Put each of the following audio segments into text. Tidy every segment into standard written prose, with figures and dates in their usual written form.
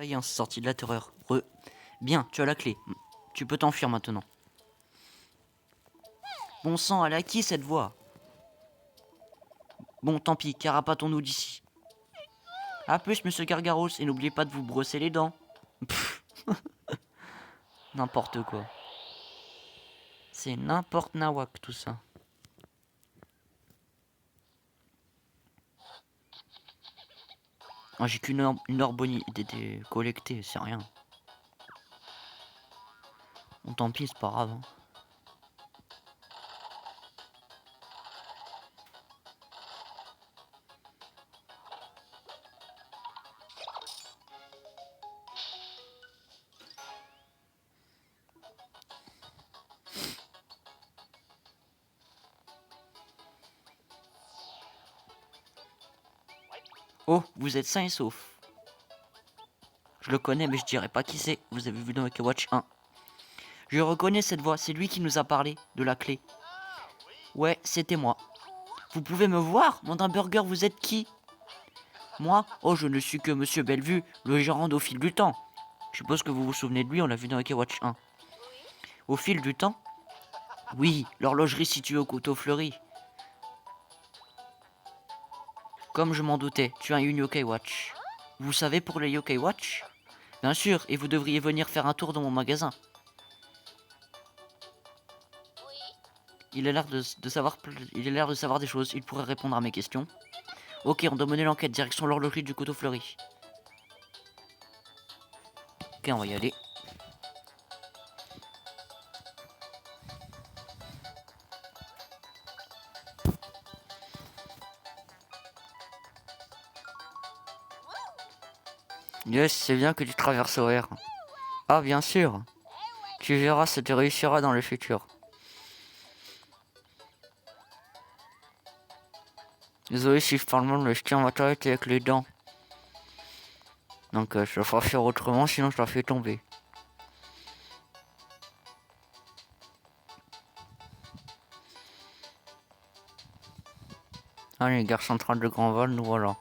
Ça y est, on s'est sorti de la terreur. Bien, tu as la clé. Tu peux t'enfuir maintenant. Bon sang, elle est à qui cette voix? Bon, tant pis, carapatons-nous d'ici. A plus, monsieur Gargaros, et n'oubliez pas de vous brosser les dents. Pff. N'importe quoi. C'est n'importe nawak tout ça. Ah, j'ai qu'une heure bonnie collectée, c'est rien. Bon, tant pis, c'est pas grave. Hein. Oh, vous êtes sain et sauf. Je le connais, mais je dirais pas qui c'est. Vous avez vu dans Wake Watch 1. Je reconnais cette voix, c'est lui qui nous a parlé de la clé. Ouais, c'était moi. Vous pouvez me voir, Mandarin Burger, vous êtes qui? Moi? Oh, je ne suis que Monsieur Bellevue, le gérant d'Au fil du temps. Je suppose que vous vous souvenez de lui, on l'a vu dans Wake Watch 1. Au fil du temps? Oui, l'horlogerie située au couteau fleuri. Comme je m'en doutais, tu as une Yokai Watch. Vous savez pour les Yokai Watch? Bien sûr, et vous devriez venir faire un tour dans mon magasin. Il a l'air de savoir des choses, il pourrait répondre à mes questions. Ok, on doit mener l'enquête, direction l'horlogerie du couteau fleuri. Ok, on va y aller. Yes, c'est bien que tu traverses OR. Ah, bien sûr. Tu verras, ça te réussira dans le futur. Désolé si je parle mal, mais je tiens ma tablette avec les dents. Donc je dois faire autrement, sinon je la fais tomber. Allez, gare centrale de Grandval, nous voilà.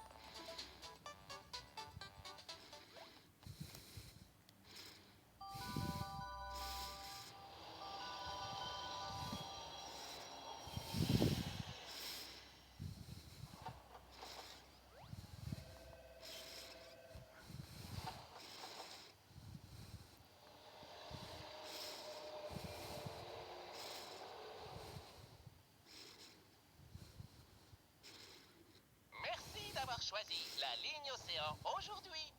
Merci d'avoir choisi la ligne Océan aujourd'hui.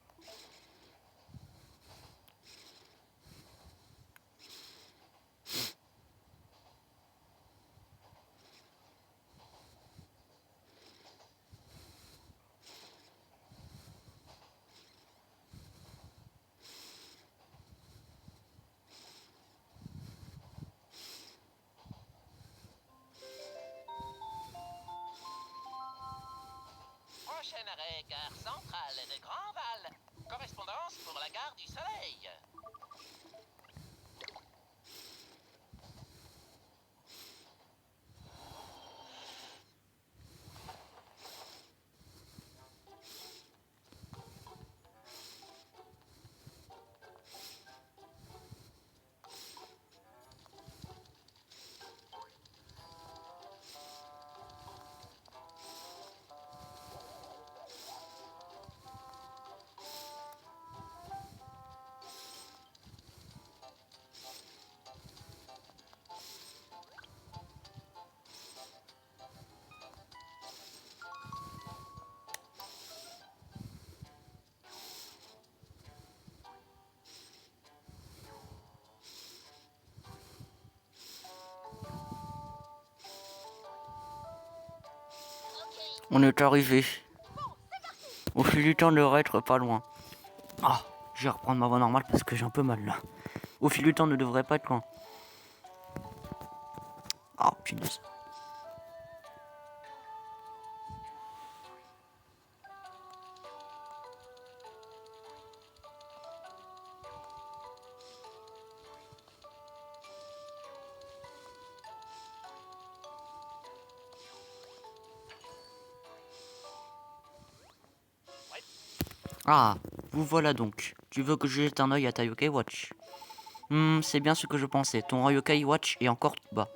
Prochain arrêt, gare centrale de Grandval. Correspondance pour la gare du Soleil. On est arrivé. Au fil du temps, on devrait être pas loin. Ah, je vais reprendre ma voix normale parce que j'ai un peu mal là. Au fil du temps, on ne devrait pas être loin. Ah, punaise. Ah, Vous voilà donc. Tu veux que je jette un œil à ta Yokai Watch? C'est bien ce que je pensais. Ton rang Yokai Watch est encore tout bas.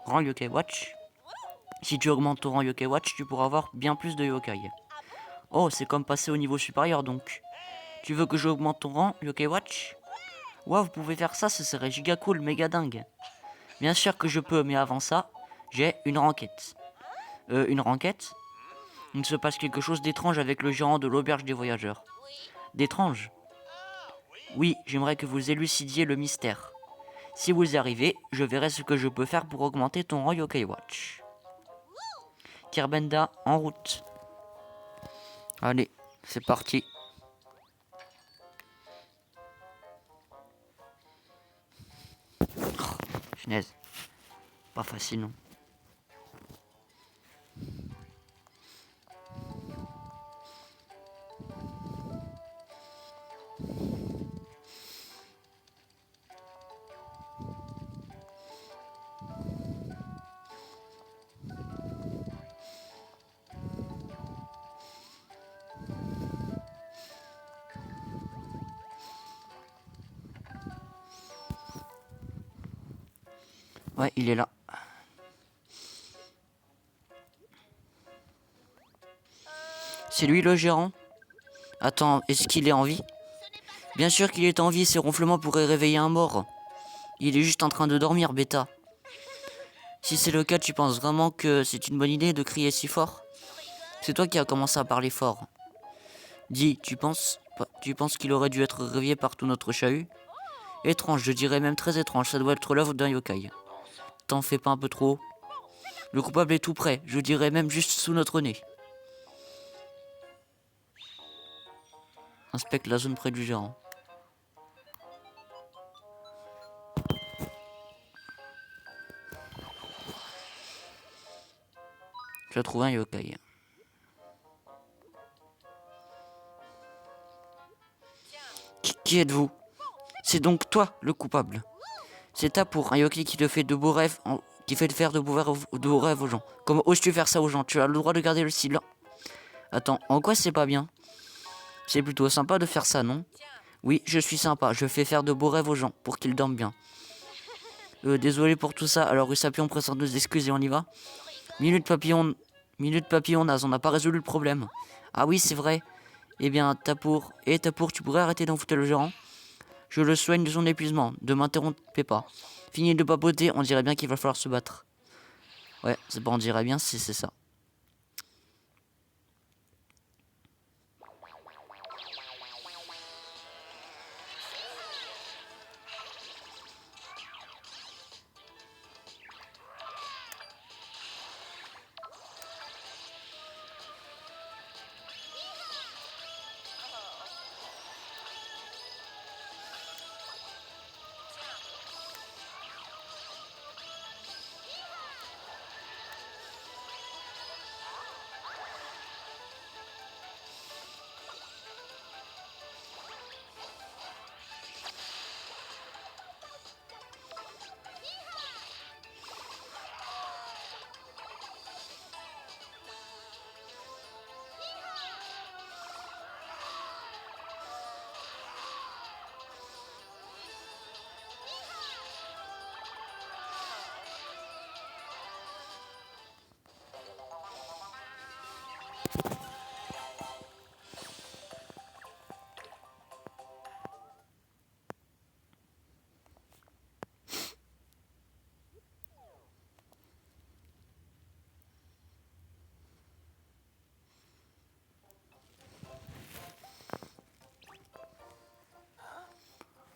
Rang Yokai Watch. Si tu augmentes ton rang Yokai Watch, tu pourras avoir bien plus de yokai. Oh, c'est comme passer au niveau supérieur donc. Tu veux que j'augmente ton rang Yokai Watch? Ouais, vous pouvez faire ça, ce serait giga cool, méga dingue. Bien sûr que je peux, mais avant ça, j'ai une enquête. Une enquête? Il se passe quelque chose d'étrange avec le gérant de l'auberge des voyageurs. D'étrange? Oui, j'aimerais que vous élucidiez le mystère. Si vous y arrivez, je verrai ce que je peux faire pour augmenter ton rang Yokai Watch. Kirbenda, en route. Allez, c'est parti. Oh, punaise. Pas facile, non. Ouais, il est là. C'est lui le gérant? Attends, est-ce qu'il est en vie? Bien sûr qu'il est en vie, ses ronflements pourraient réveiller un mort. Il est juste en train de dormir, Beta. Si c'est le cas, tu penses vraiment que c'est une bonne idée de crier si fort? C'est toi qui as commencé à parler fort. Dis, tu penses qu'il aurait dû être réveillé par tout notre chahut? Étrange, je dirais même très étrange, ça doit être l'œuvre d'un yokai. T'en fais pas un peu trop? Le coupable est tout près, je dirais même juste sous notre nez. Inspecte la zone près du gérant. Tu as trouvé un yokai. Qui êtes-vous? C'est donc toi le coupable. C'est ta pour un yokai qui te fait de beaux rêves, qui fait faire de beaux rêves aux gens. Comment oses-tu faire ça aux gens? Tu as le droit de garder le silence. Attends, en quoi c'est pas bien? C'est plutôt sympa de faire ça, non? Oui, je suis sympa, je fais faire de beaux rêves aux gens, pour qu'ils dorment bien. Désolé pour tout ça, alors Usapion présente nos excuses et on y va? Minute papillon naze, on n'a pas résolu le problème. Ah oui, c'est vrai. Eh bien, Tapour, tu pourrais arrêter d'enfouter le gérant? Je le soigne de son épuisement, ne m'interrompez pas. Fini de papoter, on dirait bien qu'il va falloir se battre. Ouais, c'est pas on dirait bien, c'est ça.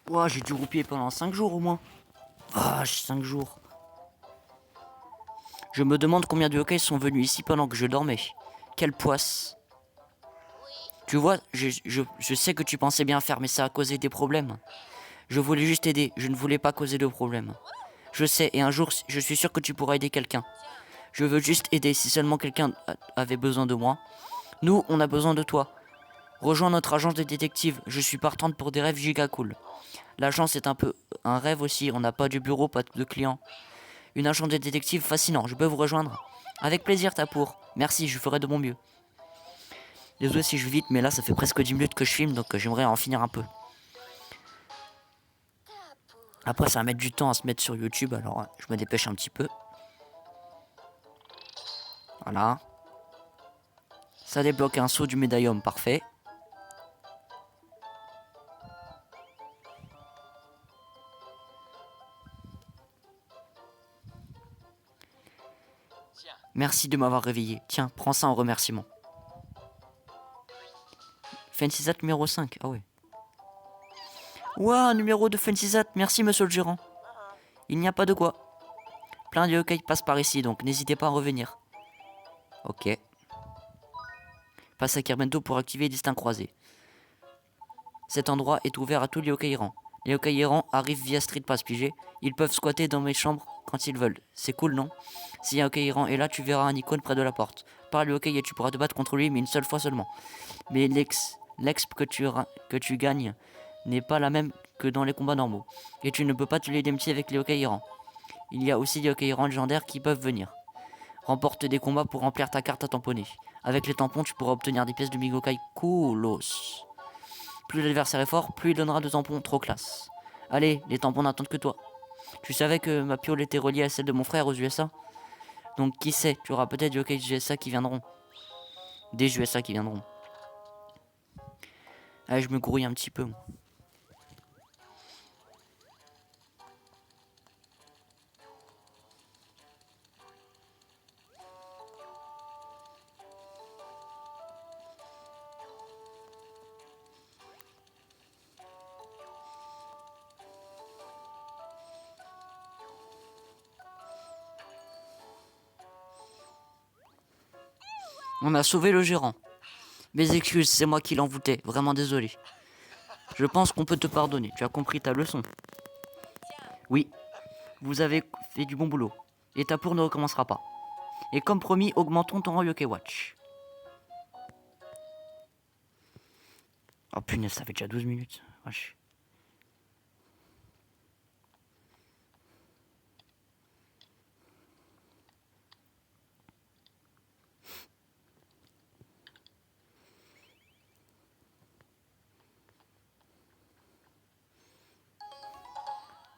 Ouah, j'ai dû roupier pendant 5 jours au moins. Ah, 5 jours. Je me demande combien de yokai sont venus ici pendant que je dormais. Quelle poisse. Tu vois, je sais que tu pensais bien faire, mais ça a causé des problèmes. Je voulais juste aider, je ne voulais pas causer de problème. Je sais, et un jour, je suis sûr que tu pourras aider quelqu'un. Je veux juste aider si seulement quelqu'un avait besoin de moi. Nous, on a besoin de toi. Rejoins notre agence de détective, je suis partante pour des rêves giga cool. L'agence est un peu un rêve aussi, on n'a pas de bureau, pas de clients. Une agence de détective fascinant, je peux vous rejoindre? Avec plaisir, Tapour. Merci, je ferai de mon mieux. Désolé si je vais vite, mais là ça fait presque 10 minutes que je filme, donc j'aimerais en finir un peu. Après ça va mettre du temps à se mettre sur YouTube, alors je me dépêche un petit peu. Voilà. Ça débloque un saut du médaillum, parfait. Merci de m'avoir réveillé. Tiens, prends ça en remerciement. Fancyzat numéro 5, ah ouais. Ouah, numéro de Fancyzat, merci monsieur le gérant. Il n'y a pas de quoi. Plein de yokai passent par ici, donc n'hésitez pas à revenir. Ok. Passe à Kermento pour activer les destins croisés. Cet endroit est ouvert à tous les yokai errants. Les yokai errants arrivent via Street Pass pigé. Ils peuvent squatter dans mes chambres quand ils veulent. C'est cool, non? Si un yokai errant est là, tu verras un icône près de la porte. Parle le yokai et tu pourras te battre contre lui, mais une seule fois seulement. Mais l'exp que tu gagnes n'est pas la même que dans les combats normaux. Et tu ne peux pas te lier d'amitié avec les yokai errants. Il y a aussi des yokai errants légendaires qui peuvent venir. Remporte des combats pour remplir ta carte à tamponner. Avec les tampons, tu pourras obtenir des pièces de Migokai coolos. Plus l'adversaire est fort, plus il donnera de tampons trop classe. Allez, les tampons n'attendent que toi. Tu savais que ma piole était reliée à celle de mon frère aux USA? Donc qui sait, tu auras peut-être des yokai USA qui viendront. Des USA qui viendront. Allez, je me grouille un petit peu. Moi. On a sauvé le gérant. Mes excuses, c'est moi qui l'envoûtais. Vraiment désolé. Je pense qu'on peut te pardonner. Tu as compris ta leçon. Oui, vous avez fait du bon boulot. Et ta pour ne recommencera pas. Et comme promis, augmentons ton rang Yokai Watch. Oh punaise, ça fait déjà 12 minutes. Wesh.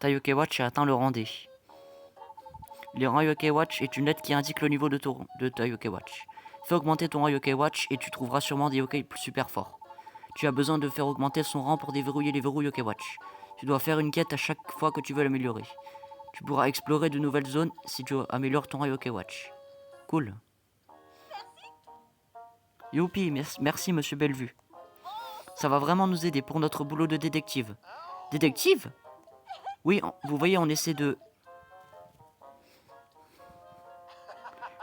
Ta Yokai Watch a atteint le rang D. Le rang Yokai Watch est une lettre qui indique le niveau de ta Yokai Watch. Fais augmenter ton rang Yokai Watch et tu trouveras sûrement des yokai super forts. Tu as besoin de faire augmenter son rang pour déverrouiller les verrous Yokai Watch. Tu dois faire une quête à chaque fois que tu veux l'améliorer. Tu pourras explorer de nouvelles zones si tu améliores ton rang Yokai Watch. Cool. Youpi, merci monsieur Bellevue. Ça va vraiment nous aider pour notre boulot de détective. Détective? Oui, vous voyez, on essaie de...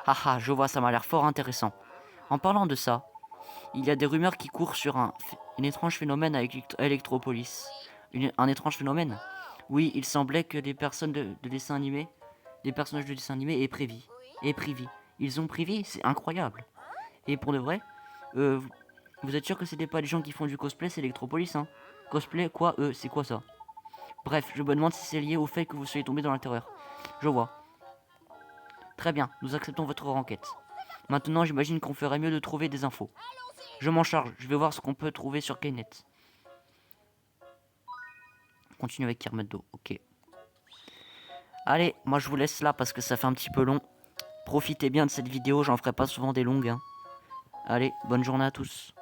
Haha, je vois, ça m'a l'air fort intéressant. En parlant de ça, il y a des rumeurs qui courent sur un étrange phénomène avec Electropolis. Un étrange phénomène? Oui, il semblait que les personnes de dessin animé, les personnages de dessin animé aient prévu. Ils ont prévu, c'est incroyable. Et pour de vrai, vous êtes sûr que c'était pas les gens qui font du cosplay, c'est Electropolis, hein? Cosplay, quoi, c'est quoi ça? Bref, je me demande si c'est lié au fait que vous soyez tombé dans la terreur. Je vois. Très bien, nous acceptons votre enquête. Maintenant, j'imagine qu'on ferait mieux de trouver des infos. Je m'en charge, je vais voir ce qu'on peut trouver sur Knet. Continue avec Kermendo, ok. Allez, moi je vous laisse là parce que ça fait un petit peu long. Profitez bien de cette vidéo, j'en ferai pas souvent des longues. Hein. Allez, bonne journée à tous.